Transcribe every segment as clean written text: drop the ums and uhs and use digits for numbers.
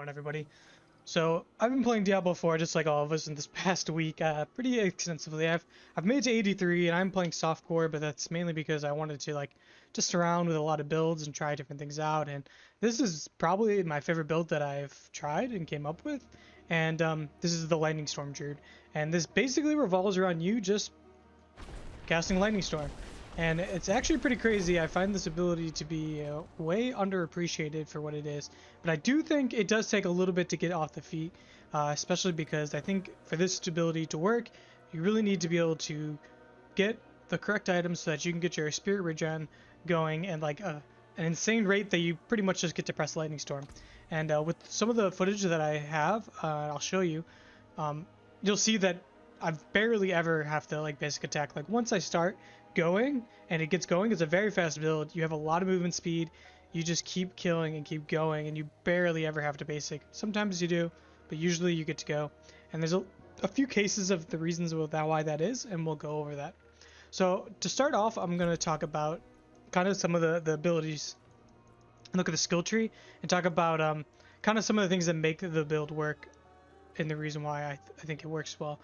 going, everybody? So I've been playing Diablo 4 just like all of us in this past week, pretty extensively. I've made it to 83 and I'm playing softcore, but that's mainly because I wanted to like just around with a lot of builds and try different things out. And this is probably my favorite build that I've tried and came up with. And this is the Lightning Storm Druid, and this basically revolves around you just casting Lightning Storm. And it's actually pretty crazy. I find this ability to be way underappreciated for what it is. But I do think it does take a little bit to get off the feet, especially because I think for this ability to work, you really need to be able to get the correct items so that you can get your spirit regen going and like an insane rate that you pretty much just get to press Lightning Storm. And with some of the footage that I have, I'll show you, you'll see that I've barely ever have to like basic attack. Like once I start going and it gets going, it's a very fast build. You have a lot of movement speed. You just keep killing and keep going, and you barely ever have to basic. Sometimes you do, but usually you get to go. And there's a few cases of the reasons why that is, and we'll go over that. So to start off, I'm going to talk about kind of some of the abilities, look at the skill tree, and talk about kind of some of the things that make the build work and the reason why I think it works well.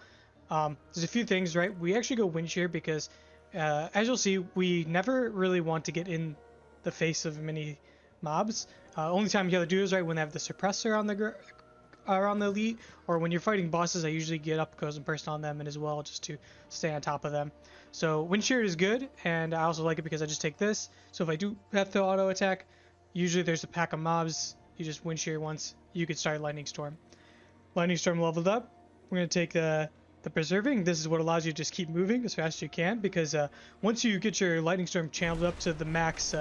There's a few things, right? We actually go wind shear because as you'll see, we never really want to get in the face of many mobs. Only time you have to do is right when they have the suppressor on the elite, or when you're fighting bosses. I usually get up close and personal on them, and as well just to stay on top of them. So wind shear is good, and I also like it because I just take this. So if I do have to auto attack, usually there's a pack of mobs. You just wind shear once, you could start Lightning Storm. Lightning Storm leveled up. We're gonna take the preserving. This is what allows you to just keep moving as fast as you can, because once you get your Lightning Storm channeled up to the max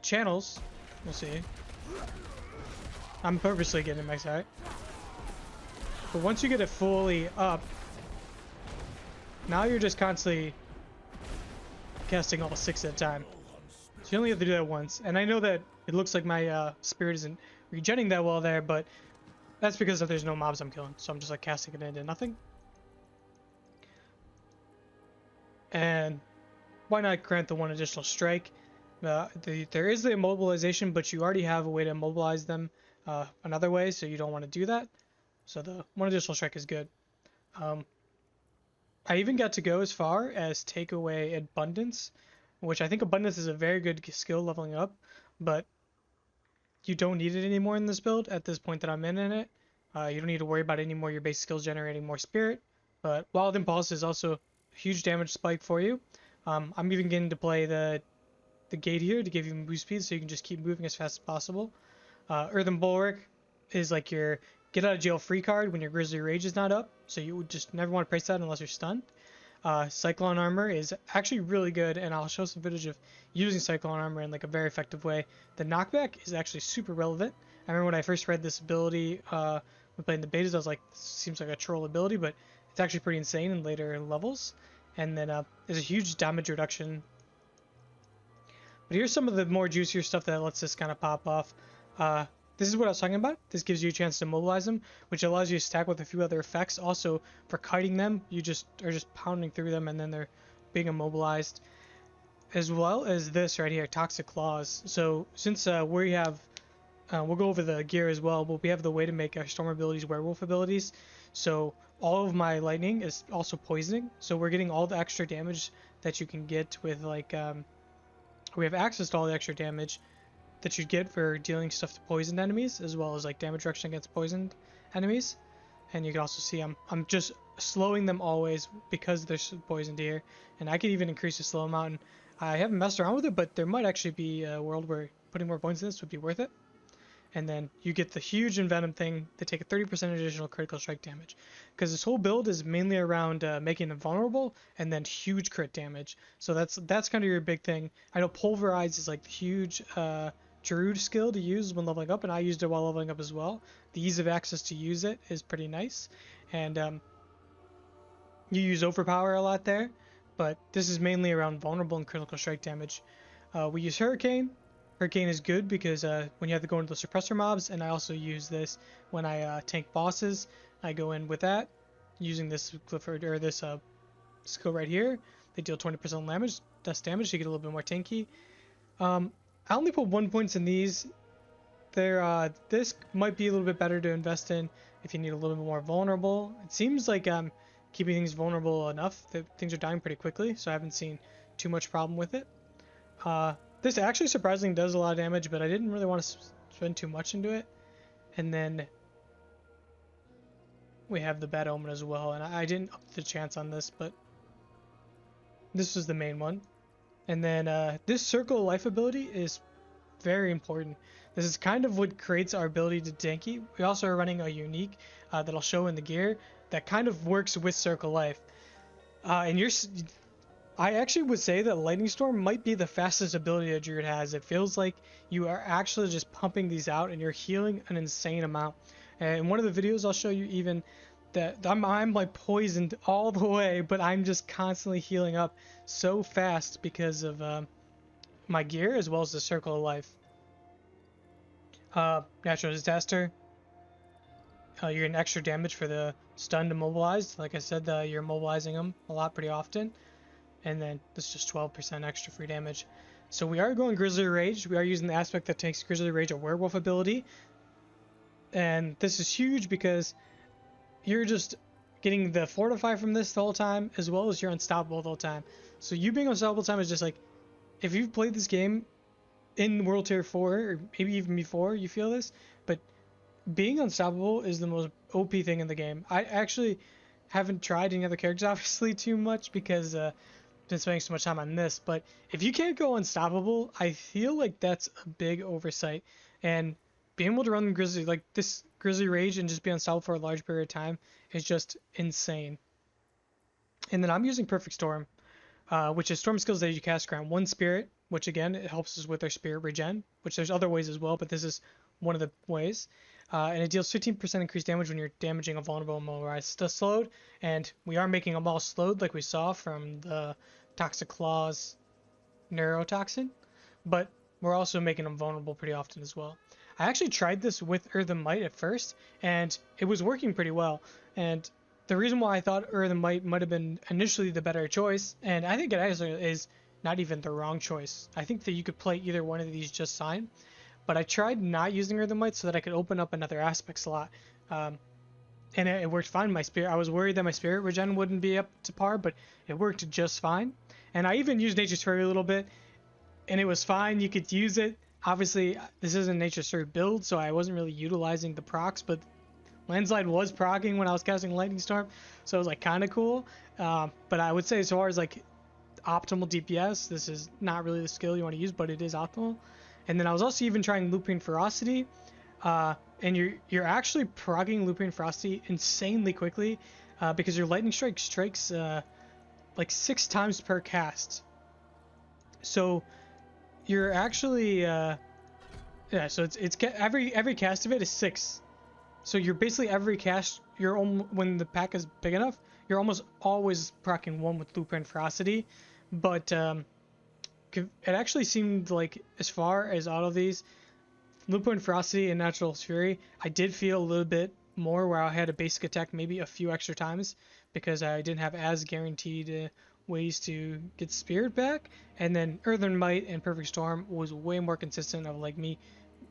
channels, we'll see. I'm purposely getting max height. But once you get it fully up, now you're just constantly casting all 6 at a time. So you only have to do that once. And I know that it looks like my spirit isn't regenerating that well there, but that's because there's no mobs I'm killing, so I'm just like casting it into nothing. And why not grant the one additional strike? There is the immobilization, but you already have a way to immobilize them another way, so you don't want to do that. So the one additional strike is good. I even got to go as far as take away abundance, which I think abundance is a very good skill leveling up, but you don't need it anymore in this build at this point that I'm in it. You don't need to worry about any more your base skills generating more spirit, but Wild Impulse is also a huge damage spike for you. I'm even getting to play the gate here to give you boost speed, so you can just keep moving as fast as possible. Earthen Bulwark is like your get out of jail free card when your Grizzly Rage is not up, so you would just never want to price that unless you're stunned. Cyclone Armor is actually really good, and I'll show some footage of using Cyclone Armor in like a very effective way. The knockback is actually super relevant. I remember when I first read this ability when playing the betas, I was like, this seems like a troll ability, but it's actually pretty insane in later levels. And then there's a huge damage reduction. But here's some of the more juicier stuff that lets this kind of pop off. This is what I was talking about. This gives you a chance to mobilize them, which allows you to stack with a few other effects. Also, for kiting them, you just are just pounding through them, and then they're being immobilized. As well as this right here, Toxic Claws. So since we have, we'll go over the gear as well, but we have the way to make our Storm abilities werewolf abilities. So all of my lightning is also poisoning. So we're getting all the extra damage that you can get with like, we have access to all the extra damage that you get for dealing stuff to poisoned enemies, as well as like damage reduction against poisoned enemies. And you can also see I'm just slowing them always because they're poisoned here, and I can even increase the slow amount. And I haven't messed around with it, but there might actually be a world where putting more points in this would be worth it. And then you get the huge Envenom thing to take a 30% additional critical strike damage, because this whole build is mainly around making them vulnerable and then huge crit damage. So that's kind of your big thing. I know Pulverize is like the huge Druid skill to use when leveling up, and I used it while leveling up as well. The ease of access to use it is pretty nice, and you use Overpower a lot there, but this is mainly around vulnerable and critical strike damage. We use Hurricane. Hurricane is good because when you have to go into the suppressor mobs, and I also use this when I tank bosses. I go in with that, using this Clifford or this skill right here. They deal 20% damage, so you get a little bit more tanky. I only put 1 points in these. This might be a little bit better to invest in if you need a little bit more vulnerable. It seems like I'm keeping things vulnerable enough that things are dying pretty quickly, so I haven't seen too much problem with it. This actually surprisingly does a lot of damage, but I didn't really want to spend too much into it. And then we have the Bad Omen as well, and I didn't up the chance on this, but this was the main one. And then this Circle of Life ability is very important. This is kind of what creates our ability to tanky. We also are running a unique that I'll show in the gear that kind of works with Circle Life. I actually would say that Lightning Storm might be the fastest ability that Druid has. It feels like you are actually just pumping these out and you're healing an insane amount. And in one of the videos I'll show you even that I'm like poisoned all the way, but I'm just constantly healing up so fast because of my gear as well as the Circle of Life. Natural Disaster. You're getting extra damage for the stunned immobilized. Like I said, you're immobilizing them a lot pretty often. And then this is just 12% extra free damage. So we are going Grizzly Rage. We are using the aspect that takes Grizzly Rage a werewolf ability. And this is huge because you're just getting the Fortify from this the whole time, as well as you're unstoppable the whole time. So you being unstoppable time is just like, if you've played this game in World Tier 4, or maybe even before you feel this, but being unstoppable is the most OP thing in the game. I actually haven't tried any other characters, obviously, too much because been spending so much time on this, but if you can't go unstoppable, I feel like that's a big oversight. And being able to run Grizzly like this Grizzly Rage and just be unstoppable for a large period of time is just insane. And then I'm using Perfect Storm, which is storm skills that you cast around one spirit, which again it helps us with our spirit regen, which there's other ways as well, but this is one of the ways. And it deals 15% increased damage when you're damaging a vulnerable immobilized slowed, and we are making them all slowed like we saw from the Toxic Claws neurotoxin, but we're also making them vulnerable pretty often as well. I actually tried this with Earthen Might at first, and it was working pretty well. And the reason why I thought Earthen Might might have been initially the better choice, and I think it actually is not even the wrong choice. I think that you could play either one of these just fine. But I tried not using Earthen Might so that I could open up another aspect slot. And it worked fine. My spirit, I was worried that my spirit regen wouldn't be up to par, but it worked just fine. And I even used Nature's Fury a little bit, and it was fine. You could use it. Obviously, this isn't Nature's Fury build, so I wasn't really utilizing the procs, but Landslide was proccing when I was casting Lightning Storm, so it was like kind of cool. But I would say as far as like optimal DPS, this is not really the skill you want to use, but it is optimal. And then I was also even trying Looping Ferocity, and you're actually progging Looping Ferocity insanely quickly because your Lightning Strike strikes like 6 times per cast. So you're actually yeah. So it's every cast of it is 6. So you're basically every cast when the pack is big enough, you're almost always proccing one with Looping Ferocity, but it actually seemed like as far as all of these, Lupo Ferocity and Natural Fury, I did feel a little bit more where I had a basic attack maybe a few extra times because I didn't have as guaranteed ways to get Spirit back. And then Earthen Might and Perfect Storm was way more consistent of like me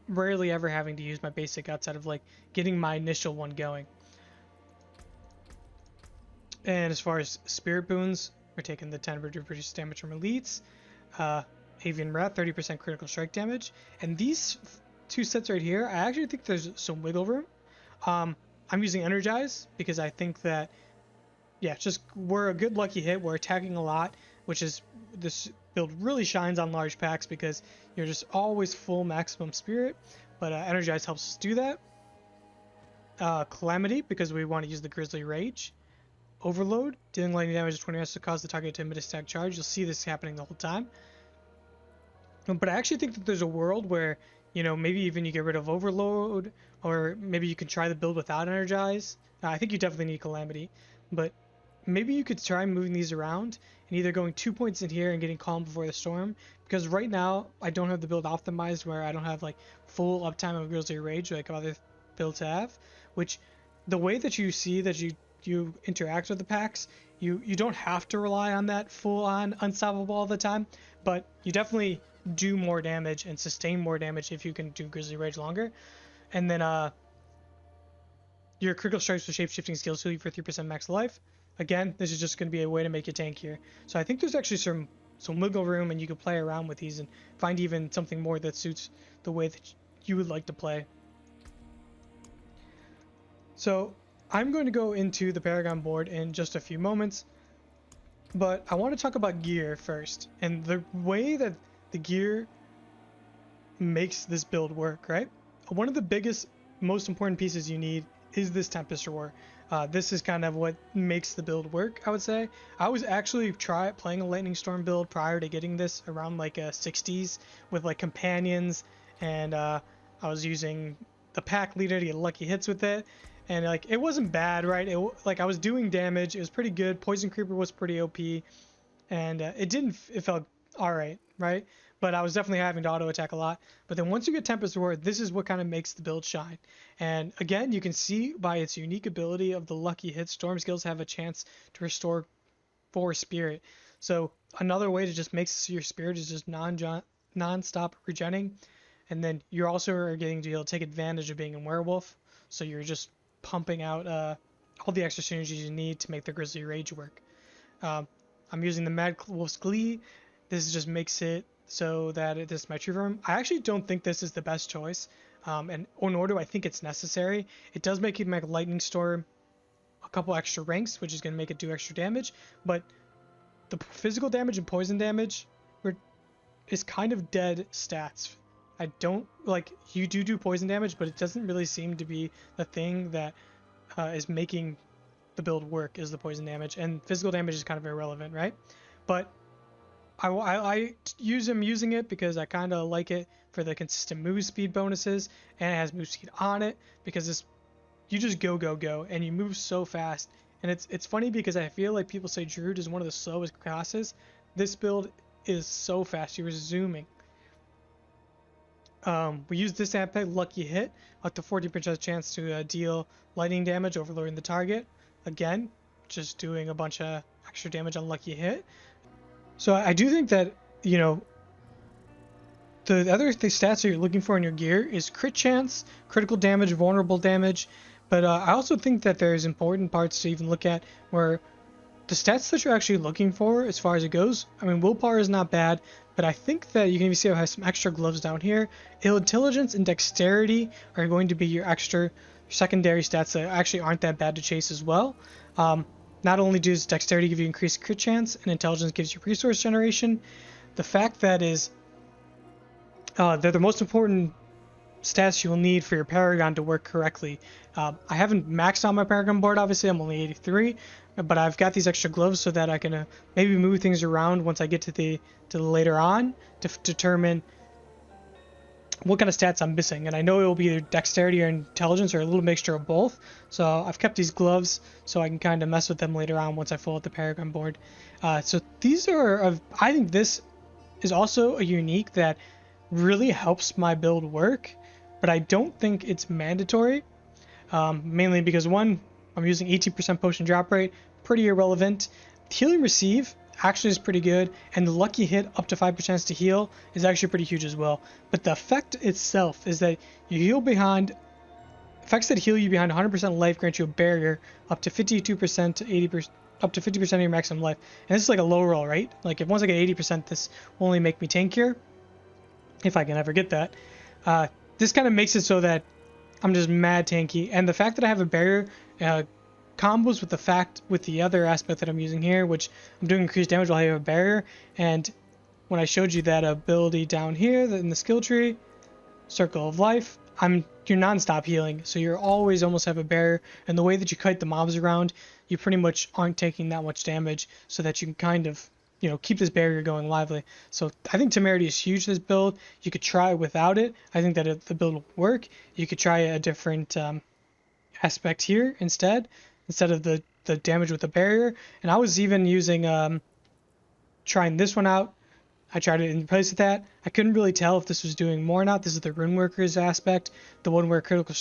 rarely ever having to use my basic outside of like getting my initial one going. And as far as Spirit Boons, we're taking the 10 reduced damage from elites. Avian Wrath, 30% critical strike damage. And these 2 sets right here, I actually think there's some wiggle room. I'm using Energize because I think that, yeah, just we're a good lucky hit. We're attacking a lot, which is, this build really shines on large packs because you're just always full maximum spirit. But Energize helps us do that. Calamity, because we want to use the Grizzly Rage. Overload, dealing lightning damage to 20 rounds to cause the target to emit a stack charge. You'll see this happening the whole time. But I actually think that there's a world where, you know, maybe even you get rid of Overload, or maybe you can try the build without Energize. I think you definitely need Calamity, but maybe you could try moving these around and either going 2 points in here and getting Calm Before the Storm, because right now I don't have the build optimized where I don't have like full uptime of Grizzly Rage like other builds have, which the way that you see that you interact with the packs, you don't have to rely on that full on unstoppable all the time, but you definitely do more damage and sustain more damage if you can do Grizzly Rage longer. And then your critical strikes with shape-shifting skills heal you for 3% max life. Again, this is just going to be a way to make you tankier. So I think there's actually some wiggle room, and you can play around with these and find even something more that suits the way that you would like to play. So I'm going to go into the Paragon board in just a few moments, but I want to talk about gear first, and the way that the gear makes this build work, right? One of the biggest, most important pieces you need is this Tempest Roar. This is kind of what makes the build work, I would say. I was actually playing a Lightning Storm build prior to getting this around like 60s with like companions, and I was using the pack leader to get lucky hits with it, and like it wasn't bad, right? Like I was doing damage, it was pretty good. Poison Creeper was pretty OP, and it felt all right, right? But I was definitely having to auto attack a lot. But then once you get Tempest Roar, this is what kind of makes the build shine. And again, you can see by its unique ability of the lucky hit, Storm skills have a chance to restore 4 spirit. So another way to just make your spirit is just non-stop regenning. And then you're also getting to be able to take advantage of being a werewolf. So you're just pumping out all the extra synergies you need to make the Grizzly Rage work. I'm using the Mad Wolf's Glee. This just makes it so that this is my true form. I actually don't think this is the best choice, or nor do I think it's necessary. It does make it make Lightning Storm a couple extra ranks, which is going to make it do extra damage, but the physical damage and poison damage is kind of dead stats. I don't like, you do poison damage, but it doesn't really seem to be the thing that is making the build work, is the poison damage, and physical damage is kind of irrelevant, right? But I'm using it because I kind of like it for the consistent move speed bonuses, and it has move speed on it because you just go and you move so fast. And it's funny because I feel like people say Druid is one of the slowest classes. This build is so fast, you're zooming. We use this aspect, lucky hit, up to 40% chance to deal lightning damage, overloading the target. Again, just doing a bunch of extra damage on lucky hit. So I do think that, you know, the other stats that you're looking for in your gear is crit chance, critical damage, vulnerable damage. But I also think that there's important parts to even look at where the stats that you're actually looking for as far as it goes. I mean, willpower is not bad, but I think that you can even see I have some extra gloves down here. Intelligence and dexterity are going to be your extra secondary stats that actually aren't that bad to chase as well. Not only does dexterity give you increased crit chance, and intelligence gives you resource generation, the fact that is they're the most important stats you will need for your Paragon to work correctly. I haven't maxed out my Paragon board, obviously, I'm only 83, but I've got these extra gloves so that I can maybe move things around once I get to the later on to determine what kind of stats I'm missing, and I know it will be either dexterity or intelligence or a little mixture of both. So I've kept these gloves so I can kind of mess with them later on once I fill out the Paragon board. So these are, I think this is also a unique that really helps my build work, but I don't think it's mandatory, mainly because one, I'm using 18% potion drop rate, pretty irrelevant. Healing receive actually is pretty good, and the lucky hit up to 5% to heal is actually pretty huge as well. But the effect itself is that you heal behind effects that heal you behind 100% life grant you a barrier up to 52% to 80%, up to 50% of your maximum life. And this is like a low roll, right? Like if once I get 80%, this will only make me tankier, if I can ever get that. This kind of makes it so that I'm just mad tanky, and the fact that I have a barrier combos with the other aspect that I'm using here, which I'm doing increased damage while I have a barrier. And when I showed you that ability down here in the skill tree, Circle of Life, you're non-stop healing, so you're always almost have a barrier, and the way that you kite the mobs around, you pretty much aren't taking that much damage, so that you can kind of, you know, keep this barrier going lively. So I think Temerity is huge this build. You could try without it. I think that the build will work. You could try a different aspect here instead of the damage with the barrier. And I was even using trying this one out. I tried it in place of that. I couldn't really tell if this was doing more or not. This is the Runeworkers aspect, the one where critical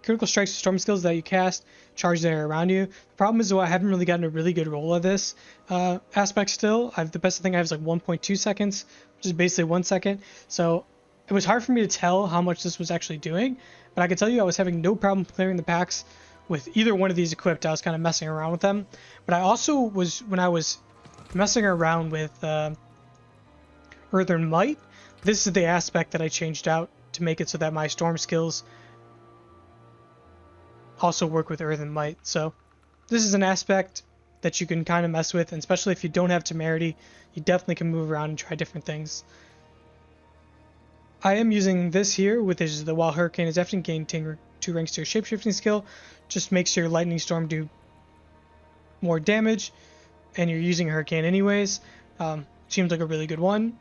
critical strikes, storm skills that you cast, charge that are around you. The problem is, though, I haven't really gotten a really good roll of this aspect still. The best thing I have is like 1.2 seconds, which is basically 1 second. So it was hard for me to tell how much this was actually doing, but I can tell you I was having no problem clearing the packs with either one of these equipped. I was kind of messing around with them. But I also was, when I was messing around with Earthen Might, this is the aspect that I changed out to make it so that my storm skills also work with Earthen Might. So this is an aspect that you can kind of mess with, and especially if you don't have temerity, you definitely can move around and try different things. I am using this here, which is the while Hurricane is after gain 2 ranks to your shapeshifting skill, just makes your Lightning Storm do more damage, and you're using Hurricane anyways. Seems like a really good one.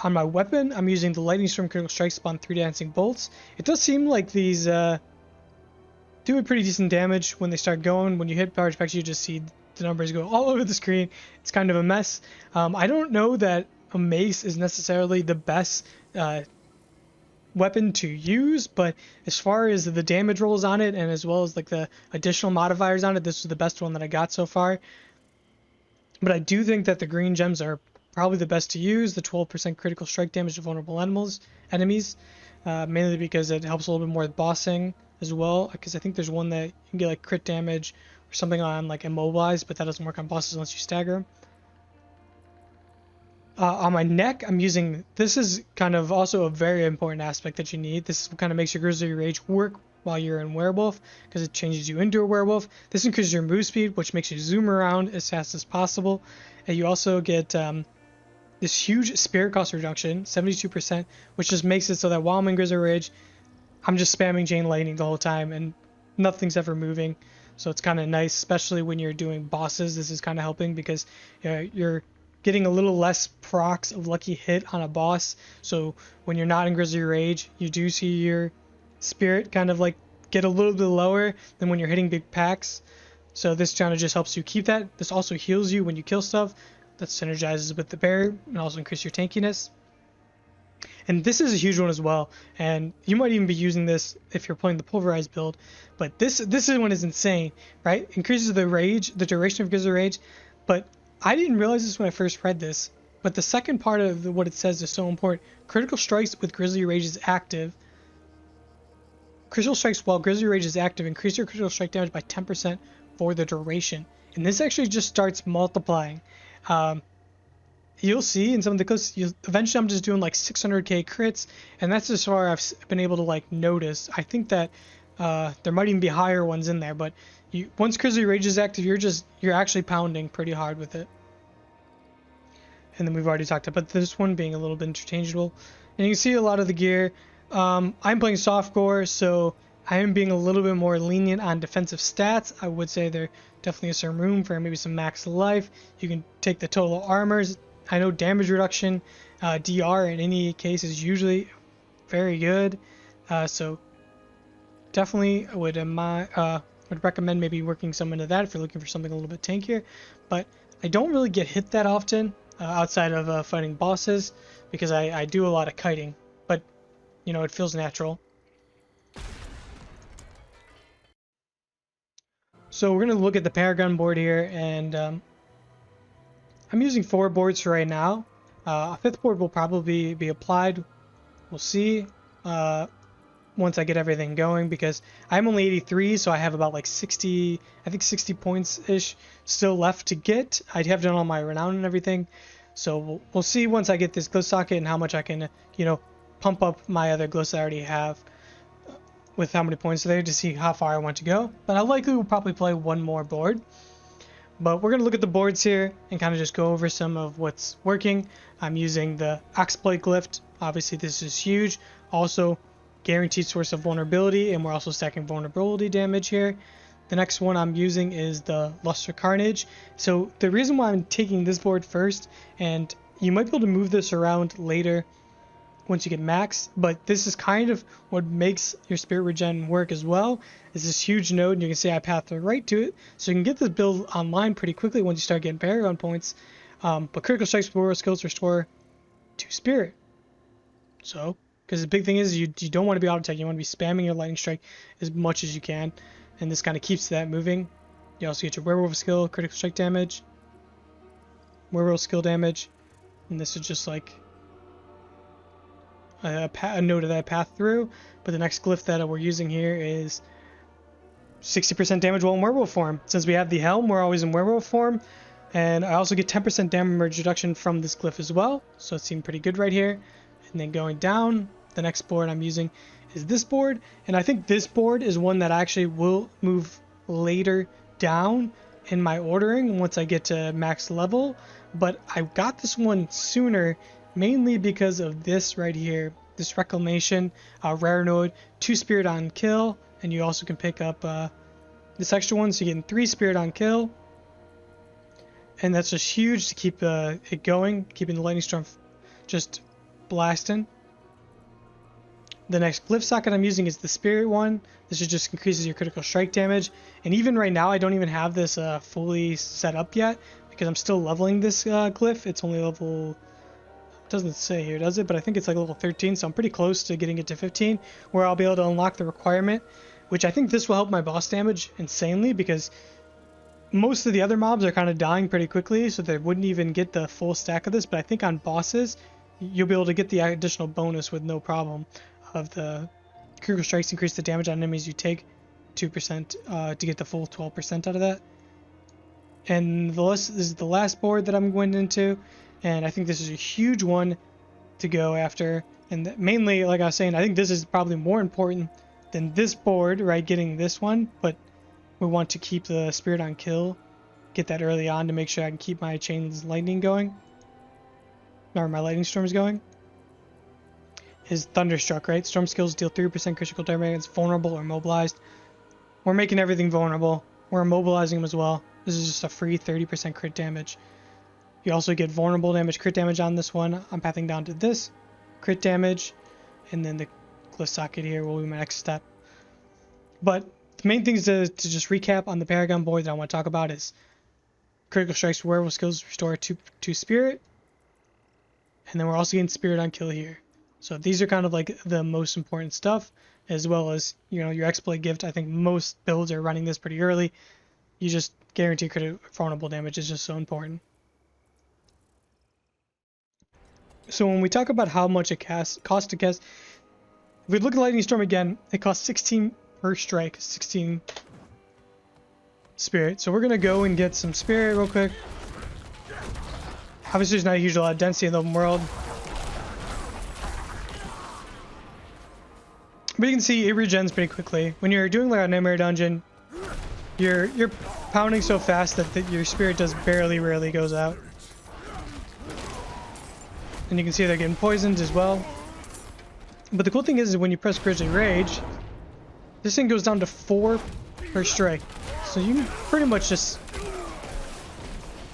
On my weapon, I'm using the Lightning Storm Critical Strike spawn 3 Dancing Bolts. It does seem like these do a pretty decent damage when they start going. When you hit power specs, you just see the numbers go all over the screen. It's kind of a mess. I don't know that a mace is necessarily the best weapon to use, but as far as the damage rolls on it, and as well as like the additional modifiers on it, this was the best one that I got so far. But I do think that the green gems are probably the best to use. The 12% critical strike damage to vulnerable enemies, mainly because it helps a little bit more with bossing as well, because I think there's one that you can get like crit damage or something on like immobilized, but that doesn't work on bosses unless you stagger them. On my neck, I'm using, this is kind of also a very important aspect that you need. This kind of makes your Grizzly Rage work while you're in Werewolf, because it changes you into a Werewolf. This increases your move speed, which makes you zoom around as fast as possible. And you also get this huge spirit cost reduction, 72%, which just makes it so that while I'm in Grizzly Rage, I'm just spamming Chain Lightning the whole time, and nothing's ever moving. So it's kind of nice, especially when you're doing bosses. This is kind of helping because you're getting a little less procs of lucky hit on a boss. So when you're not in Grizzly Rage, you do see your spirit kind of like get a little bit lower than when you're hitting big packs. So this kind of just helps you keep that. This also heals you when you kill stuff. That synergizes with the bear and also increase your tankiness. And this is a huge one as well. And you might even be using this if you're playing the pulverized build. But this one is insane, right? Increases the rage, the duration of Grizzly Rage. But I didn't realize this when I first read this, but the second part of what it says is so important. Critical strikes with Grizzly Rage is active. Critical strikes while Grizzly Rage is active increase your critical strike damage by 10% for the duration. And this actually just starts multiplying. You'll see in some of the clips, eventually I'm just doing like 600k crits, and that's as far I've been able to like notice. I think that there might even be higher ones in there, but once Grizzly Rage is active, you're actually pounding pretty hard with it. And then we've already talked about this one being a little bit interchangeable. And you can see a lot of the gear. I'm playing softcore, so I am being a little bit more lenient on defensive stats. I would say there definitely is some room for maybe some max life. You can take the total armors. I know damage reduction, DR in any case is usually very good. So definitely would recommend maybe working some into that if you're looking for something a little bit tankier. But I don't really get hit that often outside of fighting bosses, because I do a lot of kiting. But, you know, it feels natural. So we're going to look at the Paragon board here, and I'm using 4 boards for right now. A 5th board will probably be applied. We'll see once I get everything going, because I'm only 83, so I have about like 60, I think 60 points-ish still left to get. I have done all my renown and everything, so we'll see once I get this glow socket and how much I can, you know, pump up my other glows that I already have with how many points there to see how far I want to go. But I likely will probably play one more board. But we're going to look at the boards here and kind of just go over some of what's working. I'm using the Oxblade Glyph. Obviously this is huge. Also guaranteed source of vulnerability, and we're also stacking vulnerability damage here. The next one I'm using is the Luster Carnage. So the reason why I'm taking this board first, and you might be able to move this around later once you get max, but this is kind of what makes your spirit regen work as well, is this huge node, and you can see I pathed right to it, so you can get this build online pretty quickly once you start getting Paragon points. But critical strikes with skills restore 2 spirit, so Because the big thing is you don't want to be auto attack. You want to be spamming your lightning strike as much as you can, and this kind of keeps that moving. You also get your werewolf skill, critical strike damage, werewolf skill damage, and this is just like a note of that path through. But the next glyph that we're using here is 60% damage while in werewolf form. Since we have the helm, we're always in werewolf form, and I also get 10% damage reduction from this glyph as well, so it seemed pretty good right here. And then going down, the next board I'm using is this board, and I think this board is one that I actually will move later down in my ordering once I get to max level, but I got this one sooner mainly because of this right here, this Reclamation, rare node, 2 Spirit on kill, and you also can pick up this extra one, so you're getting 3 Spirit on kill, and that's just huge to keep it going, keeping the Lightning Storm just blasting. The next glyph socket I'm using is the Spirit one. This just increases your critical strike damage, and even right now I don't even have this fully set up yet because I'm still leveling this glyph. It's only level, doesn't say here, does it? But I think it's like level 13, so I'm pretty close to getting it to 15, where I'll be able to unlock the requirement, which I think this will help my boss damage insanely because most of the other mobs are kind of dying pretty quickly, so they wouldn't even get the full stack of this. But I think on bosses, you'll be able to get the additional bonus with no problem of the critical strikes increase the damage on enemies you take 2% to get the full 12% out of that. And this is the last board that I'm going into, and I think this is a huge one to go after. And mainly, like I was saying, I think this is probably more important than this board, right? Getting this one, but we want to keep the Spirit on kill, get that early on to make sure I can keep my Chains Lightning going, or my Lightning Storms going. Is Thunderstruck, right? Storm skills deal 3% critical damage, it's vulnerable or immobilized. We're making everything vulnerable. We're immobilizing them as well. This is just a free 30% crit damage. You also get vulnerable damage, crit damage on this one. I'm pathing down to this crit damage, and then the glyph socket here will be my next step. But the main things to just recap on the Paragon board that I want to talk about is critical strikes, werewolf skills restore 2 Spirit, and then we're also getting Spirit on kill here. So these are kind of like the most important stuff, as well as, you know, your exploit gift. I think most builds are running this pretty early. You just guarantee critical vulnerable damage is just so important. So when we talk about how much it costs to cast, if we look at Lightning Storm again, it costs 16 per strike, 16 Spirit. So we're going to go and get some Spirit real quick. Obviously there's not a huge lot of density in the open world, but you can see it regens pretty quickly. When you're doing like a Nightmare Dungeon, you're pounding so fast that your Spirit just rarely goes out. And you can see they're getting poisoned as well. But the cool thing is when you press Grizzly Rage, this thing goes down to 4 per strike. So you can pretty much just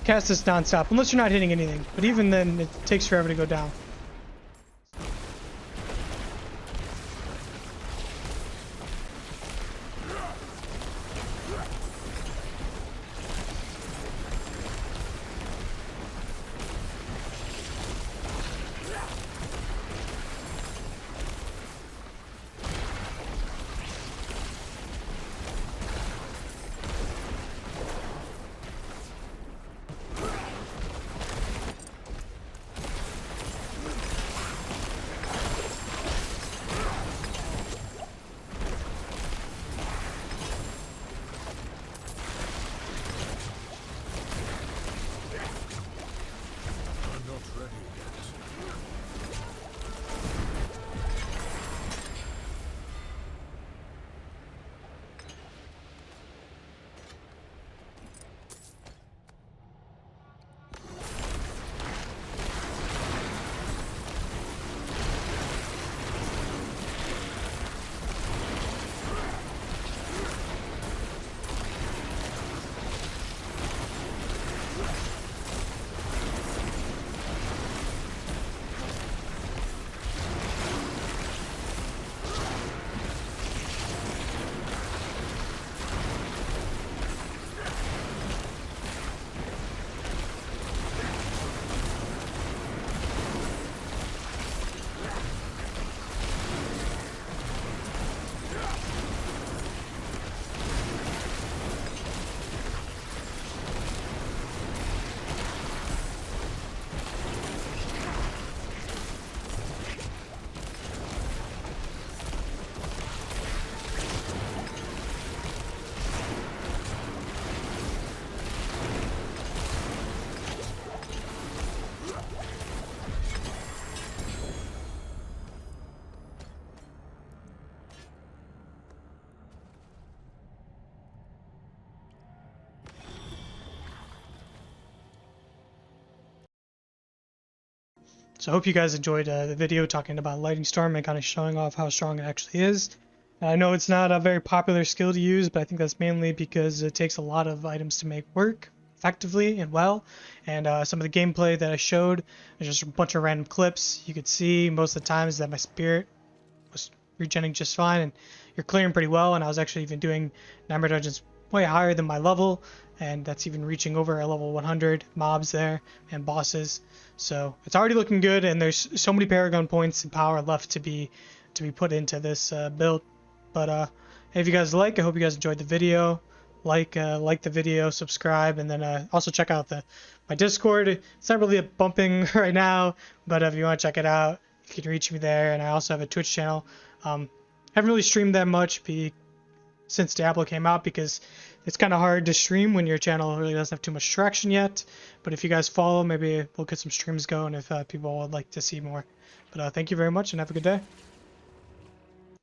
cast this non-stop, unless you're not hitting anything. But even then, it takes forever to go down. So I hope you guys enjoyed the video talking about Lighting Storm and kind of showing off how strong it actually is. I know it's not a very popular skill to use, but I think that's mainly because it takes a lot of items to make work effectively and well. And some of the gameplay that I showed is just a bunch of random clips. You could see most of the times that my spirit was regenerating just fine, and you're clearing pretty well. And I was actually even doing number dungeons way higher than my level, and that's even reaching over a level 100 mobs there and bosses. So it's already looking good, and there's so many Paragon points and power left to be put into this build. But hey, if you guys like, I hope you guys enjoyed the video. Like the video, subscribe, and then also check out my Discord. It's not really bumping right now, but if you want to check it out, you can reach me there. And I also have a Twitch channel. Haven't really streamed that much since Diablo came out, because it's kind of hard to stream when your channel really doesn't have too much traction yet. But if you guys follow, maybe we'll get some streams going if people would like to see more. But thank you very much and have a good day.